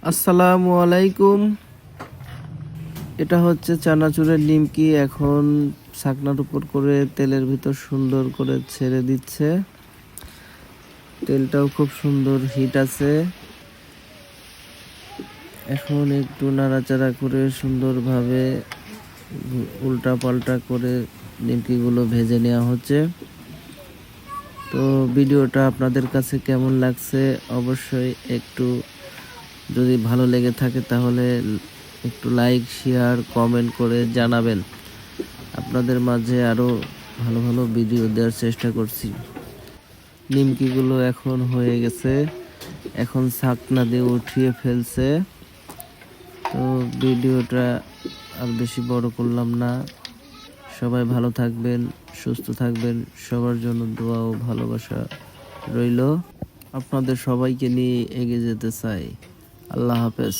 আসসালামু আলাইকুম। এটা হচ্ছে চানাচুরের নিমকি। এখন ছাকনার উপর করে তেলের ভিতর সুন্দর করে ছেড়ে দিচ্ছে। তেলটাও খুব সুন্দর হিট আছে। এখন একটু নাড়াচাড়া করে সুন্দরভাবে উল্টা পাল্টা করে নিমকিগুলো ভেজে নেওয়া হচ্ছে। তো ভিডিওটা আপনাদের কাছে কেমন লাগছে অবশ্যই একটু, যদি ভালো লেগে থাকে তাহলে একটু লাইক, শেয়ার, কমেন্ট করে জানাবেন। আপনাদের মাঝে আরও ভালো ভালো ভিডিও দেওয়ার চেষ্টা করছি। নিমকিগুলো এখন হয়ে গেছে, এখন ছাকনা দিয়ে উঠিয়ে ফেলছে। তো ভিডিওটা আর বেশি বড় করলাম না। সবাই ভালো থাকবেন, সুস্থ থাকবেন। সবার জন্য দোয়া ও ভালোবাসা রইল। আপনাদের সবাইকে নিয়ে এগিয়ে যেতে চাই। আল্লাহ হাফেজ।